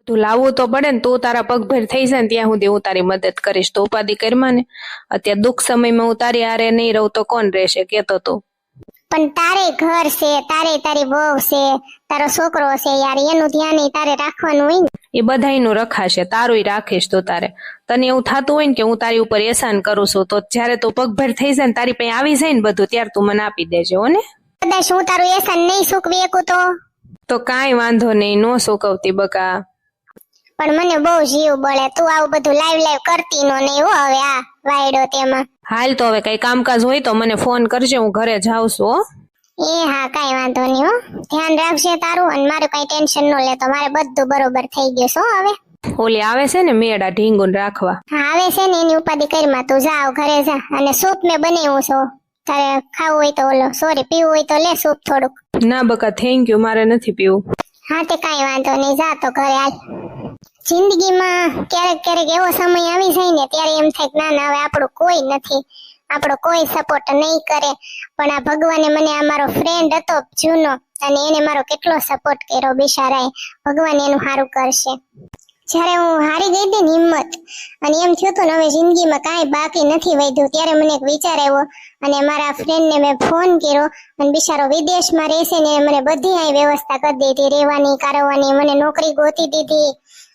તું લાવવું તો પડે ને, તું તારા પગભેર થઈ જાય ને ત્યાં સુધી હું તારી મદદ કરીશ. તો ઉપાધિ કરમાં ને, અત્યારે દુઃખ સમયમાં હું તારી હારે નહીં રહું તો કોણ રહેશે કેતો તો. પણ તારે ઘર છે, તારે તારી વહુ છે, તારો છોકરો છે યાર, એનું ધ્યાન તારે રાખવાનું હોય ને. એ બધાયનું રખાશે, તારું રાખીશ. તો તારે તને એવું થતું હોય ને કે હું તારી ઉપર એહસાન કરું છું, તો જયારે તું પગભેર થઈ જાય ને તારી પાસે આવી જાય ને બધું, ત્યારે તું મને આપી દેજે હો ને. કદાચ હું તારું એહસાન નહીં ચૂકવી શકું તો કાંઈ વાંધો નહીં, નો ચૂકવતી બકા. પણ મને બહુ જીવ બળે, તું આવું બધું લાઈવ કરતી નો નહીં હો. હવે આ વાયડો તેમાં હાલ તો હવે કઈ કામકાજ હોય તો મને ફોન કરજે, હું ઘરે જાઉં છું હો. હા કઈ વાંધો નહીં હો. ધ્યાન રાખજે તારું, અને મારું કઈ ટેન્શન ન લેતો, મારે બધું બરોબર થઈ ગયું છે હવે. ઓલી આવે છે ને મેડા ઢીંગુન રાખવા, હા આવે છે ને, એની ઉપાધિ કરીમાં તું જાવ ઘરે જા. અને સૂપ મેં બનાવ્યું છે, તારે ખાવું હોય તો ઓલો સોરી પીવું હોય તો લે સૂપ થોડુંક. ના બકા થેન્ક યુ, મારે નથી પીવું. હા તે કઈ વાંધો નહીં, જા તો ઘરે હાલ. જિંદગીમાં ક્યારેક ક્યારેક એવો સમય આવી જાય ને ત્યારે એમ થાય કે ના ના હવે આપણું કોઈ નથી, આપણો કોઈ સપોર્ટ નહીં કરે. પણ આ ભગવાને મને આ મારો ફ્રેન્ડ હતો જૂનો, અને એને મારો કેટલો સપોર્ટ કર્યો બિચારાએ. ભગવાન એનું સારું કરશે. જ્યારે હું હારી ગઈ હતી ને હિંમત, અને એમ થયું હતું ને હવે જિંદગીમાં કાંઈ બાકી નથી વધ્યું, ત્યારે મને એક વિચાર આવ્યો, અને મારા ફ્રેન્ડને મેં ફોન કર્યો. અને બિચારો વિદેશમાં રહેશે ને, મને બધી અહીં વ્યવસ્થા કરી દીધી, રહેવાની કારવાની, મને નોકરી ગોતી દીધી.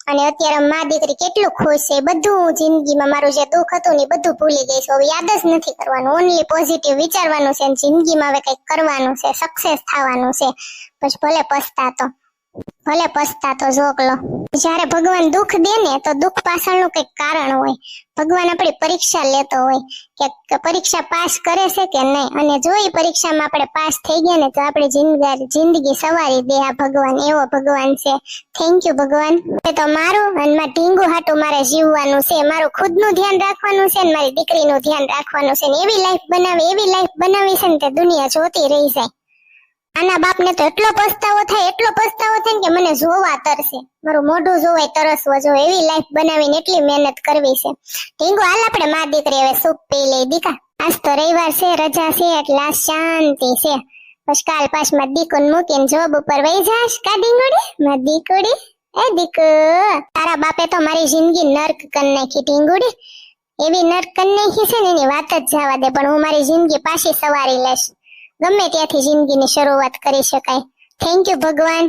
અને અત્યારે મા દીકરી કેટલું ખુશ છે. બધું જિંદગીમાં મારું જે દુઃખ હતું ને બધું ભૂલી ગઈ છું. હવે યાદ જ નથી કરવાનું, ઓનલી પોઝિટિવ વિચારવાનું છે. જિંદગીમાં હવે કંઈક કરવાનું છે, સક્સેસ થવાનું છે. પછી ભલે પસ્તાતો જોકલો. જ્યારે ભગવાન દુઃખ દે ને તો દુઃખ પાછળનું કંઈક કારણ હોય. ભગવાન આપણી પરીક્ષા લેતો હોય કે પરીક્ષા પાસ કરે છે કે નહીં, અને જો એ પરીક્ષામાં આપણે પાસ થઈ ગયા ને તો આપણી જિંદગી સવારી દે આ ભગવાન. એવો ભગવાન છે. થેન્ક યુ ભગવાન. એ તો મારું અને મારા ઢીંગુ હાટું મારે જીવવાનું છે, મારું ખુદનું ધ્યાન રાખવાનું છે ને મારી દીકરીનું ધ્યાન રાખવાનું છે. ને એવી લાઈફ બનાવી છે ને તે દુનિયા જોતી રહી જાય. આના બાપને તો એટલો પસ્તાવો થાય ને કે મને જોવા તરસે, મારું મોઢું જોવાય તરસવો જો. એવી લાઈફ બનાવીને એટલી મહેનત કરવી છે. ઢીંગુ હાલ આપણે મા દીકરી હવે સૂપ પી લઈ દીકા. આજ તો રવિવાર છે, રજા છે, એટલે શાંતિ છે. પછી કાલ પાછમાં દીકુને મૂકીને જોબ ઉપર વહી જાશ કા ઢીંગુડી, મારી દીકુડી. એ દીકુ, તારા બાપે તો મારી જિંદગી નર્ક કરી નાખી ઢીંગુડી. એવી નર્ક કરી નાખી છે ને એની વાત જ જવા દે. પણ હું મારી જિંદગી પાછી સવારી લઈશ. ગમે ત્યાંથી જિંદગીની શરૂઆત કરી શકાય. થેન્ક યુ ભગવાન.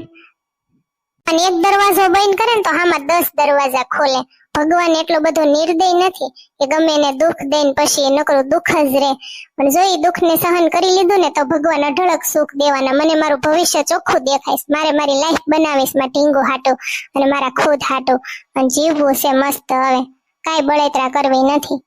અને એક દરવાજો બંધ કરે ને તો આમાં 10 દરવાજા ખોલે. ભગવાન એટલો બધો નિર્દય નથી કે ગમે એને દુઃખ દઈને પછી નકરું દુઃખ જ રહે. પણ જો એ દુઃખને સહન કરી લીધું ને તો ભગવાન અઢળક સુખ દેવાના. મને મારું ભવિષ્ય ચોખ્ખું દેખાઈશ. મારે મારી લાઈફ બનાવીશ માં ઢીંગુ હાટું અને મારા ખુદ હાટું. અને જીવવું છે મસ્ત. હવે કાંઈ બળેતરા કરવી નથી.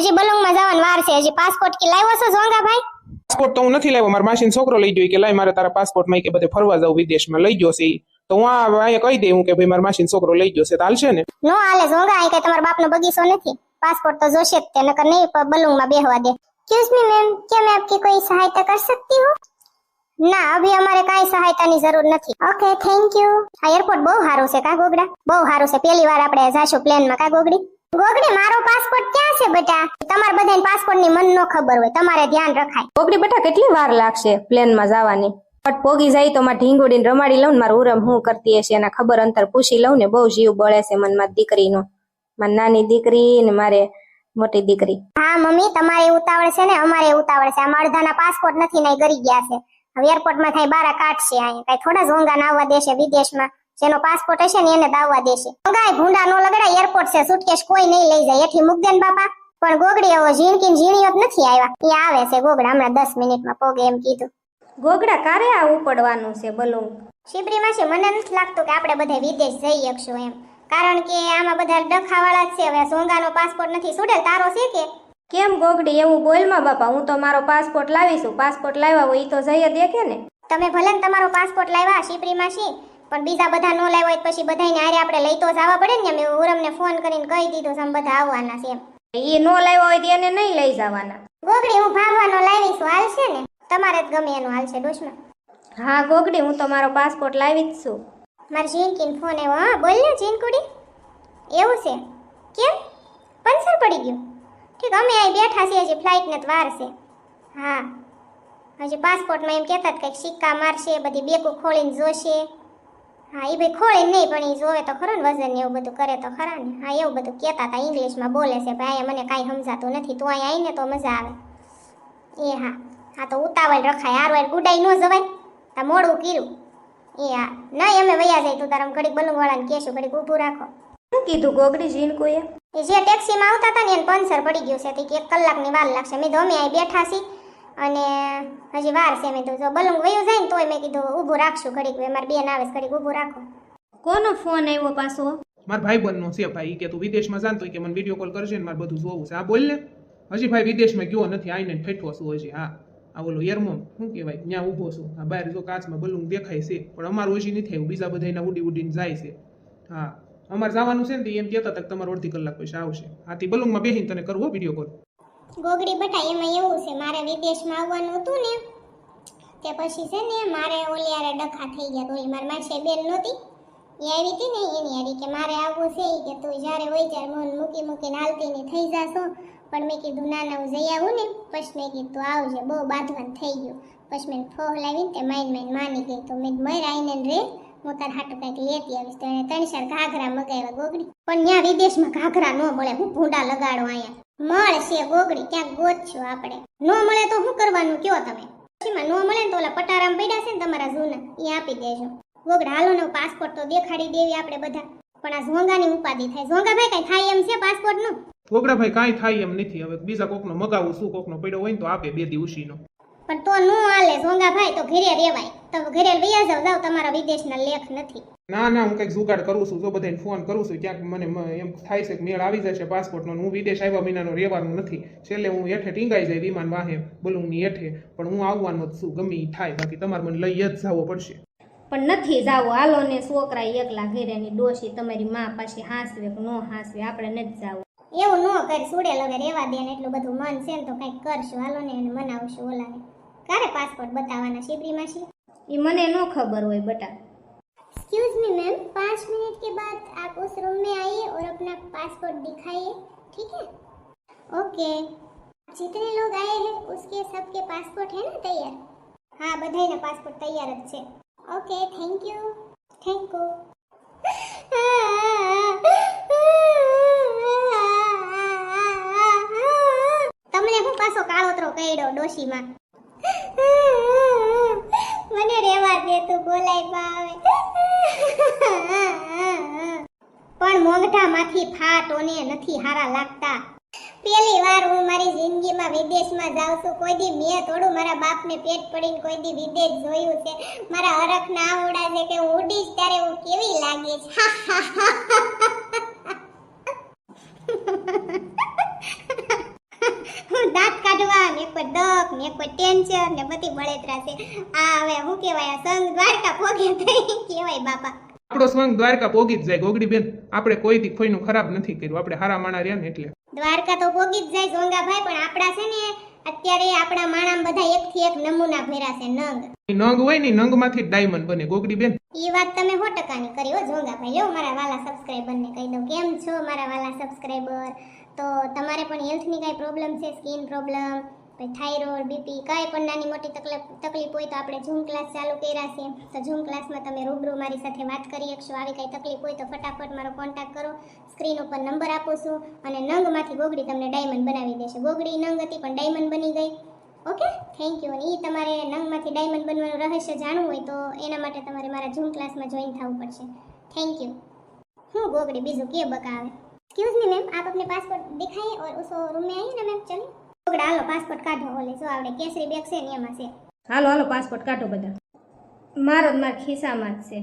હજી બલંગમાં જવાનું વાર છે. હજી પાસપોર્ટ કે લાવ્યો છો જોંગા ભાઈ? પાસપોર્ટ તો હું નથી લાવ્યો. મારા માસીનો છોકરો લઈ ગયો કે લાય મારે તારા પાસપોર્ટ માં કે બધે ફરવા જાવ વિદેશમાં લઈ ગયો છે. તો હું અહીંયા કહી દે હું કે ભાઈ મારા માસીનો છોકરો લઈ ગયો છે, તો હાલશે ને? નો હાલે જોંગા, આ કઈ તમારા બાપનો બગીચો નથી. પાસપોર્ટ તો જોશે જ તે, નકર નહીં બલૂંગમાં બેહવા દે. एक्सक्यूज मी मैम, क्या मैं आपकी कोई सहायता कर सकती हूँ? ના અભી અમારે કાઈ સહાયતાની જરૂર નથી. Okay thank you. આ એરપોર્ટ બહુ સારું છે કા ગોગડા? બહુ સારું છે. પહેલી વાર આપણે જાશું પ્લેનમાં કા ગોગડી? ગોગડી મારો પાસપોર્ટ ક્યાં છે બેટા? તમાર બધાને પાસપોર્ટની મન નો ખબર હોય, તમારે ધ્યાન રખાય. ગોગડી બેટા કેટલી વાર લાગશે પ્લેનમાં જવાની? બટ પોગી જાય તો મારી ઢીંગુડીને રમાડી લઉં ને મારું ઉરમ હું કરતી હશે એના ખબર અંતર પૂછી લઉં ને. બહુ જીવ બળે છે મન મારી દીકરીનો, મારી નાની દીકરી ને મારે મોટી દીકરી. હા મમ્મી તમારે ઉતાવળ છે ને અમારે ઉતાવળ છે. આમાં અડધાના પાસપોર્ટ નથી ને ગરી ગયા છે. હવે એરપોર્ટમાં થાય બારા કાઢશે. અહીંયા કઈ થોડા ઝોંગા નાવવા દેશે વિદેશમાં. જેનો પાસપોર્ટ હશે ને એને દાવવા દેશે. ઝોંગા ભૂંડા નો લગડા. એરપોર્ટ છે, સુટકેસ કોઈ નહીં લઈ જાય. એથી મૂક દેન બાપા. પણ ગોગડી એવો ઝીણકીન ઝીણીઓ જ નથી આવ્યા. એ આવે છે ગોગડા હમણાં 10 મિનિટમાં પોગે એમ કીધું. ગોગડા કારે આવું પડવાનું છે બલું? શિબરી માસી મને નથી લાગતું કે આપણે બધા વિદેશ જઈ શકશું એમ. કારણ કે આમાં બધા ડખાવાળા જ છે. હવે ઝોંગાનો પાસપોર્ટ નથી. સુડેલ તારો છે કે કેમ ગોગડી એવું બોલમાં બાપા? હું તો મારો પાસપોર્ટ લાવીશું. પાસપોર્ટ લાવ્યા હોય તો જઈએ દેખે ને. તમે ભલે ને તમારો પાસપોર્ટ લાવ્યા શિબરી માસી, પણ બીજા બધા નો લાવ્યા હોય પછી બધાને હારે આપણે લઈ તો જવા પડે ને. મેં ઉરમને ફોન કરીને કહી દીધું છે બધા આવવાના છે એમ. એ નો લાવ્યા હોય તો એને નહીં લઈ જવાના. ગોગડી હું ભાગવાનો લાવીશું, હાલશે ને? તમારે જ ગમે એનું હાલશે ડોશમાં. હા ગોગડી હું તો મારો પાસપોર્ટ લાવી જ છું. મારી જીનકીન ફોન આવ્યો. હા બોલ ને જીનકુડી. એવું છે? કેમ પંચર પડી ગયું? ઠીક અમે અહીં બેઠા છીએ, હજી ફ્લાઇટને જ વાર છે. હા હજી પાસપોર્ટમાં એમ કહેતા કંઈક સિક્કા મારશે, બધી બેગો ખોલીને જોશે. હા એ ભાઈ ખોળે નહીં પણ એ જોવે તો ખરો ને વજન ને એવું બધું કરે તો ખરા ને. હા એવું બધું કહેતા હતા ઇંગ્લિશમાં બોલે છે ભાઈ અહીંયા મને કાંઈ સમજાતું નથી તું અહીંયા આવીને તો મજા આવે. એ હા હા તો ઉતાવળ રખાય હાર વાર ગુડાઈ ન જવાય તા મોડું કર્યું. એ હા નહીં અમે વયા જાય તું તારા ઘડીક બલુંગવાળાને કહેશું ઘડીક ઊભું રાખો. શું કીધું ગોગડી જીનકુએ? એ જે ટેક્સીમાં આવતા હતા ને એને પંચર પડી ગયું છે તે 1 કલાકની વાર લાગશે. મેં તો અમે અહીં બેઠા છીએ અને હજી વાર છે. મેં તો જો બલુંગ વયું જાય ને તોય મેં કીધું ઊભું રાખશું ઘડીક મારી બેન આવે છે ઘડીક ઊભું રાખો. કોનો ફોન આવ્યો પાછો? મારા ભાઈબંધનો છે ભાઈ કે તું વિદેશમાં જાન તો કે મને વિડીયો કોલ કરજે ને મારે બધું જોવું છે. હા બોલ ને. હજી ભાઈ વિદેશમાં ગયો નથી આવીને ઠેઠો છું હજી. હા આ ઓલો એરમો શું કહેવાય ત્યાં ઊભો છું. હા બહાર જો કાચમાં બલુંગ દેખાય છે પણ અમારું હજી નથી આવ્યું. બીજા બધા એના ઉડી ઉડીને જાય છે. હા અમારે જવાનું છે ને તો એમ કહેતા હતા કે તમારે અડધી કલાક પછી આવશે. આથી બલુંગમાં બેસીને તને કરવો વિડીયો કોલ. ગોગડી બટા એમાં એવું છે મારે વિદેશમાં આવવાનું હતું ને તે પછી છે ને મારે ઓલિયારે ડખા થઈ ગયા. તો એ મારી માસી બેન નહોતી એ આવી હતી ને એની હારી કે મારે આવવું છે કે તું જ્યારે હોય ત્યારે મન મૂકીને હાલતી ને થઈ જાશો. પણ મેં કીધું ના ના હું જઈ આવું ને પછી મેં કીધું આવજે બહુ બાંધવાનું થઈ ગયું. પછી મેં ફોહ લાવીને તે માઇન માની ગઈ. તો મેં મર આવીને રે હું તાર હાટું કંઈક લેતી આવીશ. તો એને 3-4 ઘાઘરા મગાવ્યા ગોગડી. પણ ત્યાં વિદેશમાં ઘાઘરા ન મળે. હું ભૂંડા લગાડો અહીંયા મળશે ગોગડી ક્યાંક ગોતશું આપણે. ન મળે તો શું કરવાનું કયો તમે? પછીમાં ન મળે ને તો ઓલા પટારામ પડ્યા છે ને તમારા જૂના એ આપી દેજો. ગોગડા હાલો ને પાસપોર્ટ તો દેખાડી દેવી આપણે બધા. પણ આ ઝોંગાની ઉપાધિ થાય. ઝોંગા ભાઈ કઈ થાય એમ છે પાસપોર્ટ નું? ગોગડા ભાઈ કાંઈ થાય એમ નથી. હવે બીજા કોકનો મગાવું શું કોકનો પડ્યો હોય ને તો આપે 2 દી ઉશીનો. પણ તો નો હાલે ઝોંગા ભાઈ તો ઘરે રેવાય. તો ઘરે વૈયા જાવ તમારા વિદેશના લેખ નથી. ના ના હું કંઈક જુગાડ કરું છું. જો બધાને ફોન કરું છું ક્યાંક મને એમ થાય છે કે મેળ આવી જશે પાસપોર્ટનો. હું વિદેશ આવ્યા મહિનાનો રહેવાનું નથી. છેલ્લે હું હેઠે ટીંગાઈ જાય વિમાન વાહે બલુંગની હેઠે. પણ હું આવવાનો જ છું ગમે ઈ થાય. બાકી તમારે મને લઈ જ જવો પડશે. પણ નથી જાવું હાલો ને છોકરા એકલા ઘરેની ડોશી તમારી માં પાછી હાંસવે કે નો હાંસવે આપણે નથી જાવું. એવું નો કરી સુડેલ હવે રેવા દે ને એટલું બધું મન છે ને તો કંઈક કરશું હાલો ને એને મનાવશું ઓલાને. ક્યારે પાસપોર્ટ બતાવવાના શિબરી માસી? એ મને નો ખબર હોય બટા. एक्सक्यूज मी मैम 5 मिनट के बाद आप उस रूम में आइए और अपना पासपोर्ट दिखाइए ठीक है? ओके जितने लोग आए हैं उसके सबके पासपोर्ट है ना तैयार? हाँ बधाईना पासपोर्ट तैयार જ છે. Okay thank you thank you. તમને હું પાછો કાળોતરો કઈડો ડોશીમાં? મને રેવા દે તું બોલાય પાવે. પણ મોંઘામાંથી ફાટોને નથી હારા લાગતા. પહેલી વાર હું મારી જિંદગીમાં વિદેશમાં જાઉં છું. કોઈ દી મેં થોડું મારા બાપને પેટ પડીને કોઈ દી વિદેશ જોયું છે. મારા હરખના આવડા છે કે હું ઉડીશ ત્યારે હું કેવી લાગીશ. હું દાંત કાઢવા ને કોઈ દક ને કોઈ ટેન્શન ને બધી બળેતરા છે. આ હવે હું કહેવાય સંગ દ્વારકા પોગે થઈ કહેવાય બાપા. આપણો સ્વંગ દ્વારકા પોગી જ જાય ગોગડી બેન. આપણે કોઈથી કોઈનું ખરાબ નથી કર્યું. આપણે હારા માણા રહ્યા ને એટલે દ્વારકા તો પોગી જ જાય ઝોંગાભાઈ. પણ આપડા છે ને અત્યારે આપડા માણામ બધા એકથી એક નમૂના ભર્યા છે. નંગ હોય ને નંગમાંથી જ ડાયમંડ બને ગોગડી બેન. ઈ વાત તમે 100% કરી હો ઝોંગાભાઈ. લ્યો મારા વાલા સબસ્ક્રાઇબરને કહી દઉં. કેમ છો મારા વાલા સબસ્ક્રાઇબર? તો તમારે પણ હેલ્થની કાંઈ પ્રોબ્લેમ છે, સ્કિન પ્રોબ્લેમ, થાઇરોઇડ, બીપી, કાંઈ પણ નાની મોટી તકલીફ હોય તો આપણે ઝૂમ ક્લાસ ચાલુ કર્યા છે. તો ઝૂમ ક્લાસમાં તમે રૂબરૂ મારી સાથે વાત કરી શકશો. આવી કાંઈ તકલીફ હોય તો ફટાફટ મારો કોન્ટેક્ટ કરો. સ્ક્રીન ઉપર નંબર આપું છું અને નંગમાંથી ગોગડી તમને ડાયમંડ બનાવી દેશે. ગોગડી નંગ હતી પણ ડાયમંડ બની ગઈ. Okay thank you. અને એ તમારે નંગમાંથી ડાયમંડ બનવાનું રહસ્ય જાણવું હોય તો એના માટે તમારે મારા ઝૂમ ક્લાસમાં જોઈન થવું પડશે. Thank you. હું ગોગડી બીજું કે બકાવે. एक्सक्यूज मी मैम आप अपने पासपोर्ट दिखाइए और उस रूम में आइए ना मैम. चलिए ગોગડા હાલો પાસપોર્ટ કાઢો. ઓલે જો આવડે કેસરી બેગ છે ને એમાં છે. હાલો હાલો પાસપોર્ટ કાઢો બધા. મારો જ મારા ખિસ્સામાં જ છે.